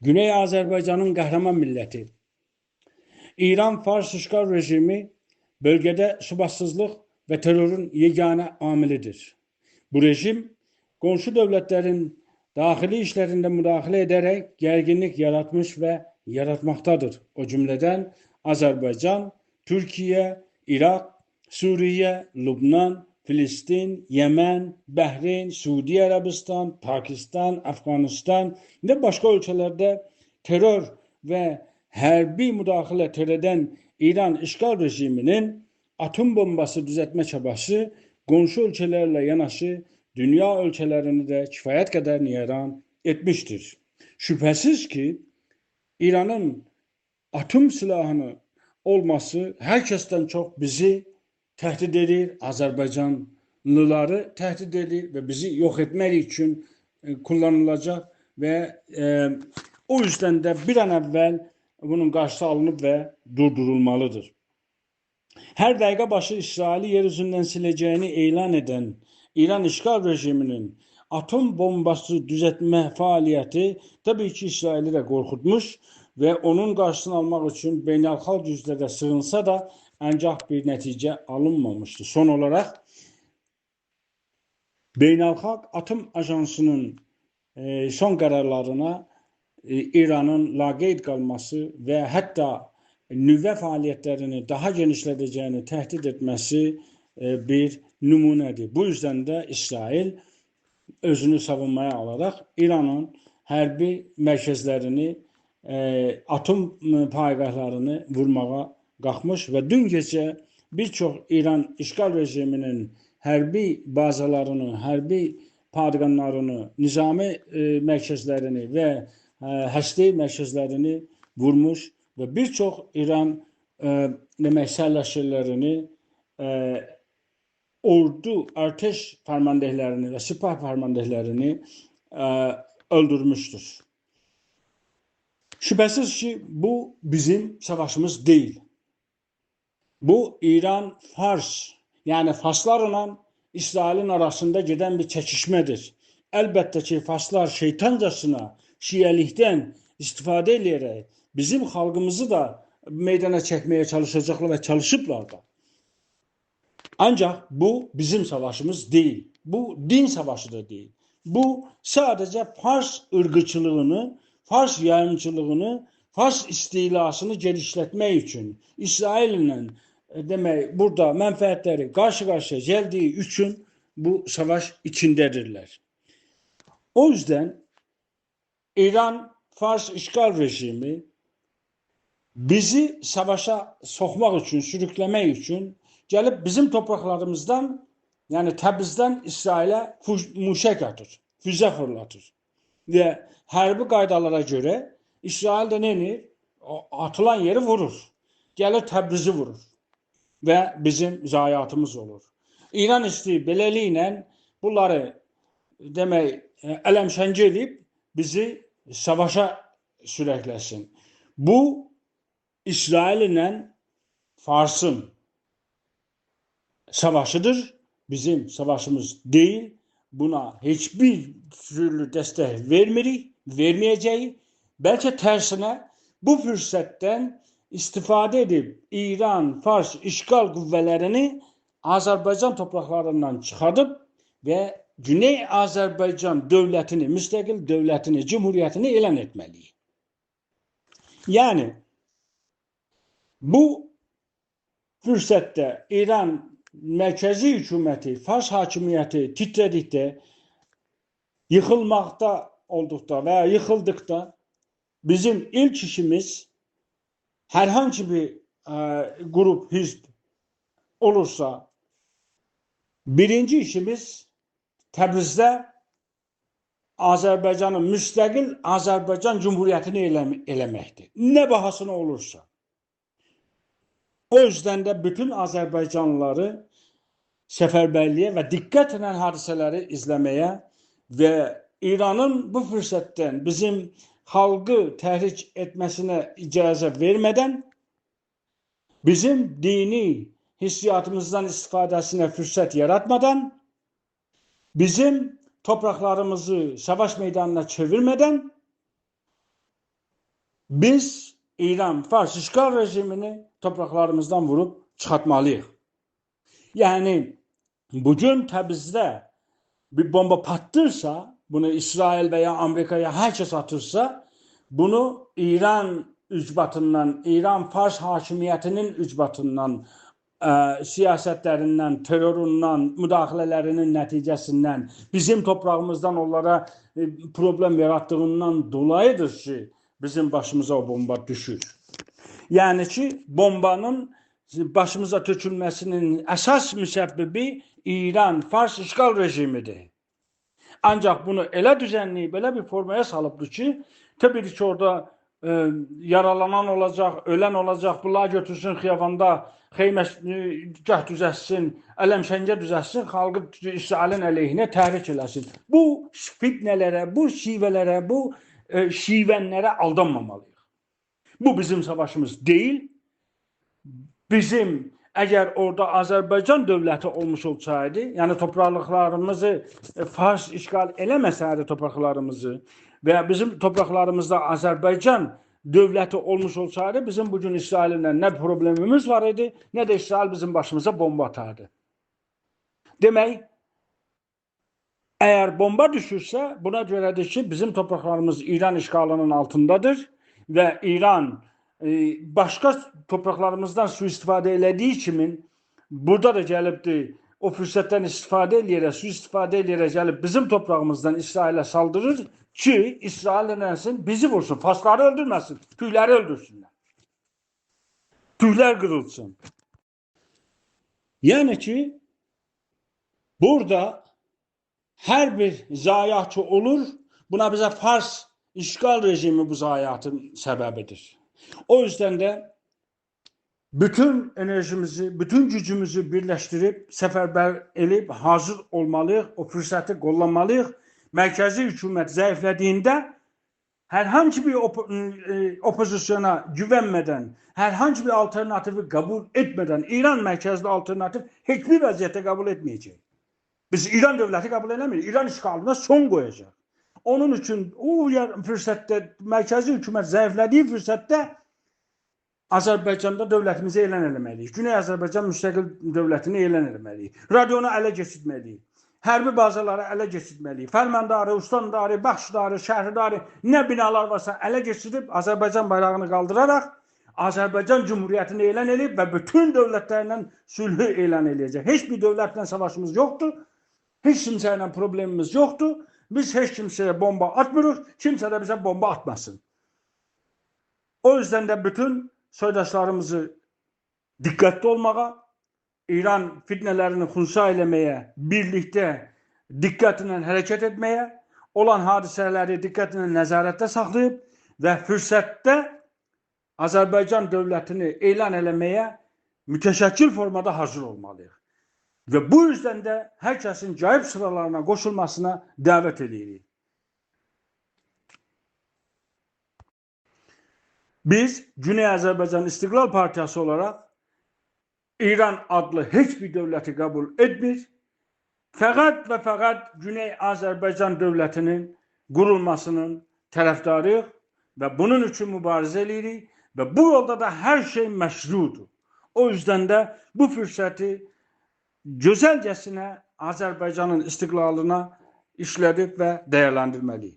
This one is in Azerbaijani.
Güney Azərbaycanın qəhrəman milləti. İran Fars işgal rejimi bölgede subatsızlıq ve terörün yegane amilidir. Bu rejim komşu devletlerin daxili işlerinde müdahale ederek gerginlik yaratmış ve yaratmaktadır. O cümleden Azerbaycan, Türkiye, Irak, Suriye, Lübnan, Filistin, Yemen, Bahreyn, Suudi Arabistan, Pakistan, Afganistan ve başka ülkelerde terör ve hərbi müdaxilə törədən İran işgal rejiminin atom bombası düzeltme çabası qonşu ölkələrlə yanaşı dünya ölkələrini də kifayət qədər niran etmiştir. Şüphesiz ki İran'ın atom silahını olması herkesten çok bizi tehdit edir, Azerbaycanlıları tehdit edir ve bizi yok etmek için kullanılacak ve o yüzden de bir an evvel bunun qarşısı alınıb və durdurulmalıdır. Hər dəqiqə başı İsraili yeryüzündən siləcəyini elan edən İran işgal rejiminin atom bombası düzəltmə fəaliyyəti tabii ki İsraili də qorxutmuş və onun qarşısını almaq üçün beynəlxalq güclərə sığınsa da ancaq bir nəticə alınmamışdı. Son olaraq Beynəlxalq Atom Ajansının son qərarlarına İran'ın laqeyd kalması ve hatta nüvə faaliyetlerini daha genişleteceğini tehdit etmesi bir numunedir. Bu yüzden de İsrail özünü savunmaya alarak İran'ın hərbi mərkəzlərini, atom paygahlarını vurmağa qalxmış ve dün gece birçok İran işgal rejiminin hərbi bazalarını, hərbi padqanlarını, nizami mərkəzlərini ve həstəyi mərkəzlərini vurmuş və bir çox İran sərləşirlərini, ordu, arteş fərmandehlərini və sipah fərmandehlərini öldürmüşdür. Şübhəsiz ki, bu bizim savaşımız değil. Bu İran-Fars, yani Farslarla İsrail'in arasında giden bir çəkişmədir. Əlbəttə ki, Farslar şeytancasına Şiəlikdən istifadə edərək bizim xalqımızı da meydana çəkməyə çalışacaqlar və çalışıblar da. Ancaq bu bizim savaşımız değil. Bu din savaşı da değil. Bu sadece Fars ırqçılığını, Fars yayımçılığını, Fars istilasını genişletmək üçün İsraillə demək burada mənfəətləri qarşı-qarşıya gəldiyi üçün bu savaş içindədirlər. O yüzden İran Fars işgal rejimi bizi savaşa sokmak için, sürüklemek için gelip bizim topraklarımızdan, yani Təbrizdən İsrail'e muşek atır, füze fırlatır. Ve hərbi qaydalara göre İsrail de neyini? Atılan yeri vurur. Gelir Təbrizi vurur. Ve bizim zayiatımız olur. İran istəyir beləliklə bunları demək ələmşəncə edib bizi savaşa sürəkləsin. Bu İsrail ilə Farsın savaşıdır. Bizim savaşımız değil. Buna hiçbir türlü destek vermirik, vermeyeceğiz. Belki tersine bu fürsətten istifade edip İran, Fars işgal qüvvələrini Azərbaycan topraklarından çıxarıb ve Güney Azərbaycan dövlətini, müstəqil dövlətini, cumhuriyyətini elan etməliyik. Yani bu fürsətdə İran mərkəzi hökuməti, Fars hakimiyyəti titrədikdə, yıxılmaqda olduqda və yıxıldıqda bizim ilk işimiz hər hansı bir grup, hizb olursa birinci işimiz Təbrizdə Azərbaycanın müstəqil Azərbaycan Cumhuriyyətini eləməkdir. Nə bahasına olursa. O yüzden de bütün Azərbaycanlıları səfərbərliyə və diqqətlə hadisələri izləməyə və İranın bu fürsətdən bizim xalqı təhrik etməsinə icazə vermədən bizim dini hissiyatımızdan istifadəsinə fürsət yaratmadan bizim topraklarımızı savaş meydanına çevirmeden biz İran Fars işgal rejimini topraklarımızdan vurup çıkartmalıyız. Yani bugün Təbrizdə bir bomba patlarsa, bunu İsrail veya Amerika'ya herkes atırsa, bunu İran ücbatından, İran Fars hakimiyyətinin ücbatından, siyasetlerinden, teröründen, müdahalelerinin neticesinden, bizim toprağımızdan onlara problem yarattığından dolayıdır ki bizim başımıza o bomba düşür. Yani ki bombanın başımıza tökülməsinin əsas müsəbbibi İran Fars işgal rejimidir. Ancak bunu elə düzenleyip elə bir formaya salıbdır ki, tabii ki orada yaralanan olacak, ölen olacak, bunlar götürsün xiyabanda xeyməcgah düzəlsin, ələmşəngə düzəlsin, xalqı İsrailin əleyhinə təhrik eləsin. Bu fitnelere, bu şivelere, bu şivenlere aldanmamalıyıq. Bu bizim savaşımız değil. Bizim eğer orada Azərbaycan dövləti olmuş olsaydı, yani topraklarımızı Fars işgal eləməsəydi topraklarımızı veya bizim topraklarımızda Azərbaycan dövləti olmuş olsaydı, bizim bugün İsrail'le ne problemimiz var idi, ne de İsrail bizim başımıza bomba atardı. Demek, eğer bomba düşürse buna göredir ki bizim topraklarımız İran işgalinin altındadır ve İran başka topraklarımızdan suistifade elədiyi kimi burada da gəlibdir o fürsətdən istifade eləyərək, suistifade eləyərək gəlib bizim toprağımızdan İsrail'e saldırır ki İsrail nəsin? Bizi vursun, Farsları öldürməsin, tüyləri öldürsünlər. Tüylər qırılsın. Yani ki burada her bir zayiatı olur, buna bize Fars işgal rejimi bu zayiatın səbəbidir. O yüzden de bütün enerjimizi, bütün gücümüzü birleştirip seferber edip hazır olmalıyız, o fırsatı kullanmalıyız. Merkezi hükümet zayıfladığında herhangi bir opozisyona güvenmeden, herhangi bir alternatifi kabul etmeden İran merkezli alternatif hiçbir vaziyette kabul etmeyecek. Biz İran devleti kabul edemeyiz. İran işgalına son koyacak. Onun için o fırsatta merkezi hükümet zayıfladığı fırsatta Azərbaycanda dövlətimizi elan etməliyik. Güney Azərbaycan müstəqil dövlətini elan etməliyik. Radionu ələ keçirməliyik. Hərbi bazaları ələ keçirməliyik. Fərmandarı, Ustandarı, Baxşdarı, Şəhridarı nə binalar varsa ələ keçirib Azərbaycan bayrağını qaldıraraq Azərbaycan Cumhuriyyətini elan edib və bütün dövlətlərlə sülhü elan edəcək. Heç bir dövlətlə savaşımız yoxdur. Heç kimsəylə problemimiz yoxdur. Biz heç kimsəyə bomba atmırıq. Kimsə də bizə bomba atmasın. O yüzden de bütün soydaşlarımızı dikkatli olmağa, İran fitnelerini xunsa eləməyə, birlikte dikkatlə hərəkət etməyə, olan hadiseleri dikkatlə nəzarətdə saxlayıb və fürsətdə Azərbaycan dövlətini elan eləməyə mütəşəkkil formada hazır olmalıyıq. Və bu yüzden de herkesin cayıb sıralarına qoşulmasına dəvət edirik. Biz Güney Azərbaycan İstiqlal Partiyası olarak İran adlı hiçbir devleti kabul etmir. Fakat ve fakat Güney Azərbaycan devletinin kurulmasının tərəfdarıyıq ve bunun için mübarizə edirik ve bu yolda da her şey meşrudur. O yüzden de bu fırsatı güzelcesine Azərbaycanın istiqlalına işlədib və dəyərləndirməliyik.